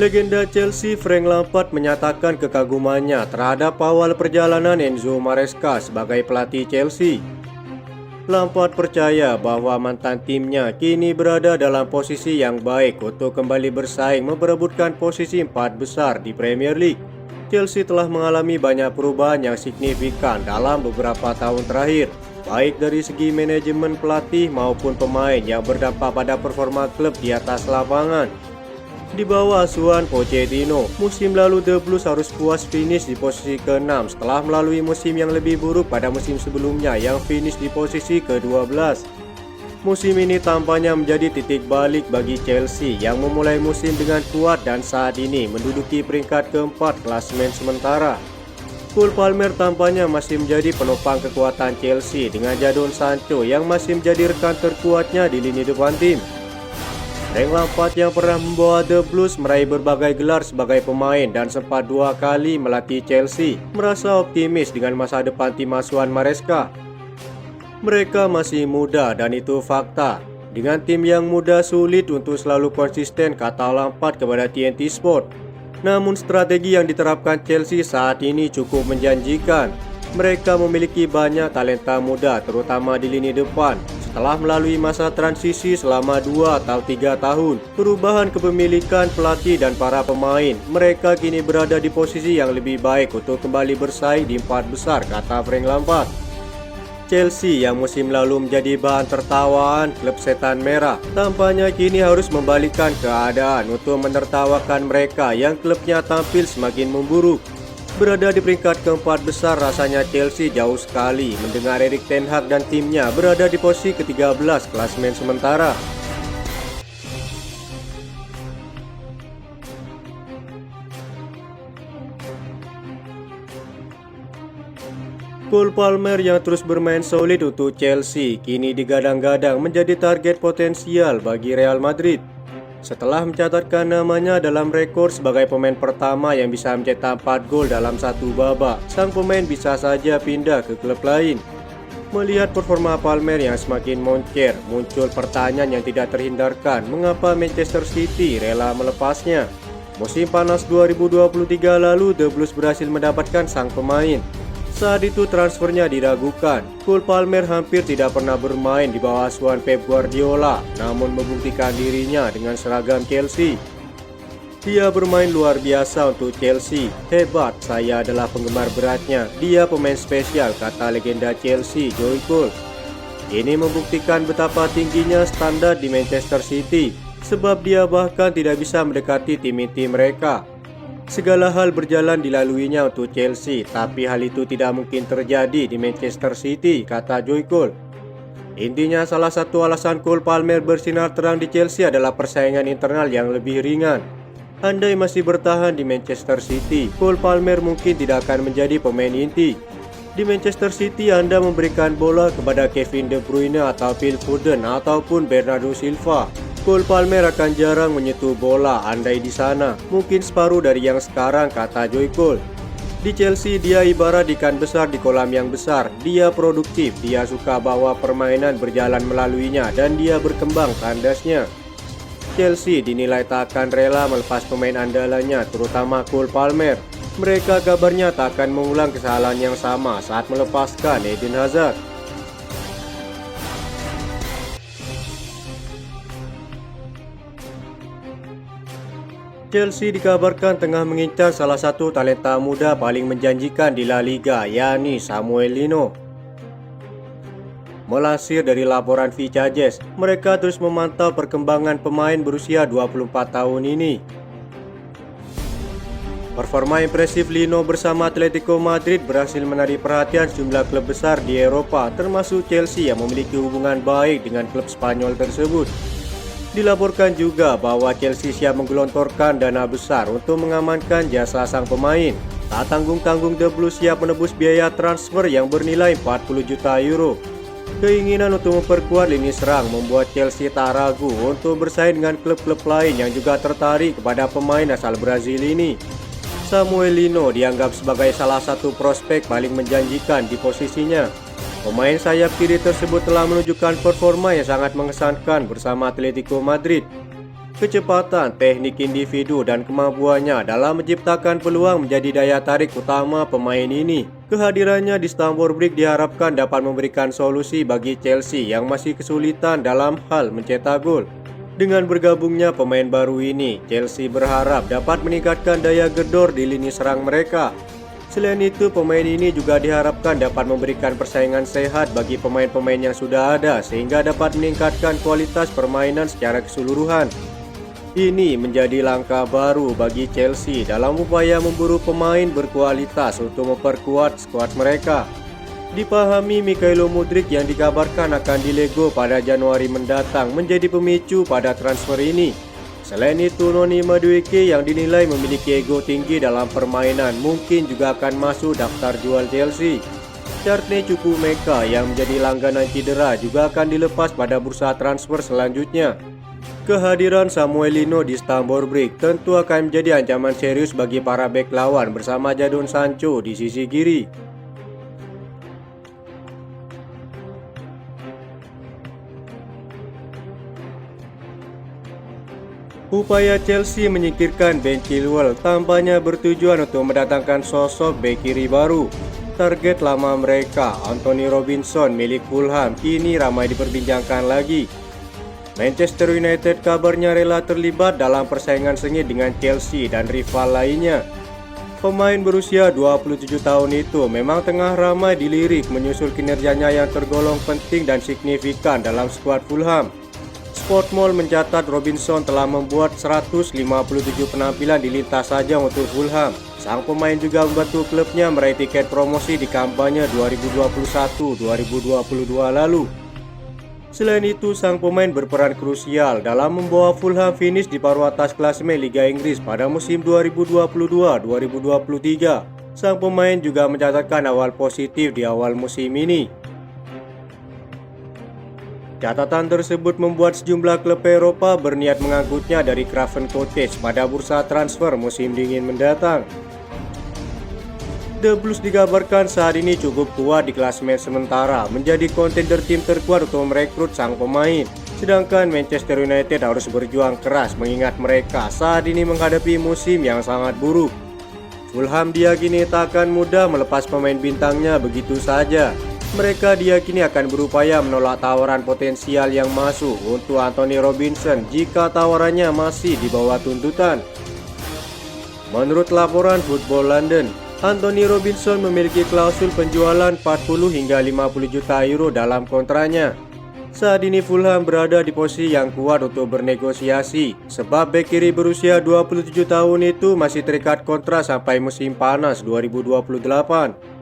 Legenda Chelsea Frank Lampard menyatakan kekagumannya terhadap awal perjalanan Enzo Maresca sebagai pelatih Chelsea. Lampard percaya bahwa mantan timnya kini berada dalam posisi yang baik untuk kembali bersaing memperebutkan posisi 4 besar di Premier League. Chelsea telah mengalami banyak perubahan yang signifikan dalam beberapa tahun terakhir, baik dari segi manajemen pelatih maupun pemain yang berdampak pada performa klub di atas lapangan. Di bawah asuhan Pochettino, musim lalu The Blues harus puas finish di posisi ke-6 setelah melalui musim yang lebih buruk pada musim sebelumnya yang finish di posisi ke-12. Musim ini tampaknya menjadi titik balik bagi Chelsea yang memulai musim dengan kuat dan saat ini menduduki peringkat keempat klasemen sementara. Cole Palmer tampaknya masih menjadi penopang kekuatan Chelsea dengan Jadon Sancho yang masih menjadi rekan terkuatnya di lini depan tim. Frank Lampard yang pernah membawa The Blues meraih berbagai gelar sebagai pemain dan sempat 2 kali melatih Chelsea, merasa optimis dengan masa depan tim asuhan Maresca. Mereka masih muda dan itu fakta. Dengan tim yang muda sulit untuk selalu konsisten, kata Lampard kepada TNT Sport. Namun strategi yang diterapkan Chelsea saat ini cukup menjanjikan. Mereka memiliki banyak talenta muda terutama di lini depan. Setelah melalui masa transisi selama 2 atau 3 tahun, perubahan kepemilikan pelatih dan para pemain, mereka kini berada di posisi yang lebih baik untuk kembali bersaing di 4 besar, kata Frank Lampard. Chelsea yang musim lalu menjadi bahan tertawaan klub setan merah, tampaknya kini harus membalikkan keadaan untuk menertawakan mereka yang klubnya tampil semakin memburuk. Berada di peringkat keempat besar rasanya Chelsea jauh sekali mendengar Erik ten Hag dan timnya berada di posisi ke-13 klasemen sementara. Cole Palmer yang terus bermain solid untuk Chelsea kini digadang-gadang menjadi target potensial bagi Real Madrid. Setelah mencatatkan namanya dalam rekor sebagai pemain pertama yang bisa mencetak 4 gol dalam satu babak, sang pemain bisa saja pindah ke klub lain. Melihat performa Palmer yang semakin moncer, muncul pertanyaan yang tidak terhindarkan, mengapa Manchester City rela melepasnya? Musim panas 2023 lalu, The Blues berhasil mendapatkan sang pemain. Saat itu transfernya diragukan. Cole Palmer hampir tidak pernah bermain di bawah asuhan Pep Guardiola, namun membuktikan dirinya dengan seragam Chelsea. Dia bermain luar biasa untuk Chelsea. Hebat, saya adalah penggemar beratnya. Dia pemain spesial, kata legenda Chelsea, Joe Cole. Ini membuktikan betapa tingginya standar di Manchester City, sebab dia bahkan tidak bisa mendekati tim inti mereka. Segala hal berjalan dilaluinya untuk Chelsea, tapi hal itu tidak mungkin terjadi di Manchester City, kata Joe Cole. Intinya salah satu alasan Cole Palmer bersinar terang di Chelsea adalah persaingan internal yang lebih ringan. Andai masih bertahan di Manchester City, Cole Palmer mungkin tidak akan menjadi pemain inti. Di Manchester City Anda memberikan bola kepada Kevin De Bruyne atau Phil Foden ataupun Bernardo Silva. Cole Palmer akan jarang menyentuh bola andai di sana, mungkin separuh dari yang sekarang, kata Joe Cole. Di Chelsea dia ibarat ikan besar di kolam yang besar. Dia produktif, dia suka bawa permainan berjalan melaluinya dan dia berkembang tandasnya. Chelsea dinilai tak akan rela melepas pemain andalannya, terutama Cole Palmer. Mereka kabarnya tak akan mengulang kesalahan yang sama saat melepaskan Eden Hazard. Chelsea dikabarkan tengah mengincar salah satu talenta muda paling menjanjikan di La Liga, yakni Samuel Lino. Melansir dari laporan Vicajes, mereka terus memantau perkembangan pemain berusia 24 tahun ini. Performa impresif Lino bersama Atletico Madrid berhasil menarik perhatian sejumlah klub besar di Eropa, termasuk Chelsea yang memiliki hubungan baik dengan klub Spanyol tersebut. Dilaporkan juga bahwa Chelsea siap menggelontorkan dana besar untuk mengamankan jasa sang pemain. Tak tanggung-tanggung The Blues siap menebus biaya transfer yang bernilai 40 juta euro. Keinginan untuk memperkuat lini serang membuat Chelsea tak ragu untuk bersaing dengan klub-klub lain yang juga tertarik kepada pemain asal Brazil ini. Samuel Lino dianggap sebagai salah satu prospek paling menjanjikan di posisinya. Pemain sayap kiri tersebut telah menunjukkan performa yang sangat mengesankan bersama Atletico Madrid. Kecepatan, teknik individu, dan kemampuannya dalam menciptakan peluang menjadi daya tarik utama pemain ini. Kehadirannya di Stamford Bridge diharapkan dapat memberikan solusi bagi Chelsea yang masih kesulitan dalam hal mencetak gol. Dengan bergabungnya pemain baru ini, Chelsea berharap dapat meningkatkan daya gedor di lini serang mereka. Selain itu, pemain ini juga diharapkan dapat memberikan persaingan sehat bagi pemain-pemain yang sudah ada sehingga dapat meningkatkan kualitas permainan secara keseluruhan. Ini menjadi langkah baru bagi Chelsea dalam upaya memburu pemain berkualitas untuk memperkuat skuad mereka. Dipahami Mykhailo Mudryk yang dikabarkan akan dilego pada Januari mendatang menjadi pemicu pada transfer ini. Selain itu, Noni Madueke yang dinilai memiliki ego tinggi dalam permainan mungkin juga akan masuk daftar jual Chelsea. Courtney Chukwuemeka yang menjadi langganan cedera juga akan dilepas pada bursa transfer selanjutnya. Kehadiran Samuel Lino di Stamford Bridge tentu akan menjadi ancaman serius bagi para bek lawan bersama Jadon Sancho di sisi kiri. Upaya Chelsea menyingkirkan Ben Chilwell tampaknya bertujuan untuk mendatangkan sosok bek kiri baru. Target lama mereka, Anthony Robinson milik Fulham, kini ramai diperbincangkan lagi. Manchester United kabarnya rela terlibat dalam persaingan sengit dengan Chelsea dan rival lainnya. Pemain berusia 27 tahun itu memang tengah ramai dilirik menyusul kinerjanya yang tergolong penting dan signifikan dalam skuad Fulham. Sportmall mencatat Robinson telah membuat 157 penampilan di lintas saja untuk Fulham. Sang pemain juga membantu klubnya meraih tiket promosi di kampanye 2021-2022 lalu. Selain itu, sang pemain berperan krusial dalam membawa Fulham finish di paruh atas klasemen Liga Inggris pada musim 2022-2023. Sang pemain juga mencatatkan awal positif di awal musim ini. Catatan tersebut membuat sejumlah klub Eropa berniat mengangkutnya dari Craven Cottage pada bursa transfer musim dingin mendatang. The Blues dikabarkan saat ini cukup kuat di klasemen sementara, menjadi kontender tim terkuat untuk merekrut sang pemain. Sedangkan Manchester United harus berjuang keras mengingat mereka saat ini menghadapi musim yang sangat buruk. Fulham diyakini tak akan mudah melepas pemain bintangnya begitu saja. Mereka diyakini akan berupaya menolak tawaran potensial yang masuk untuk Anthony Robinson jika tawarannya masih di bawah tuntutan. Menurut laporan Football London, Anthony Robinson memiliki klausul penjualan 40 hingga 50 juta euro dalam kontraknya. Saat ini Fulham berada di posisi yang kuat untuk bernegosiasi, sebab bek kiri berusia 27 tahun itu masih terikat kontrak sampai musim panas 2028.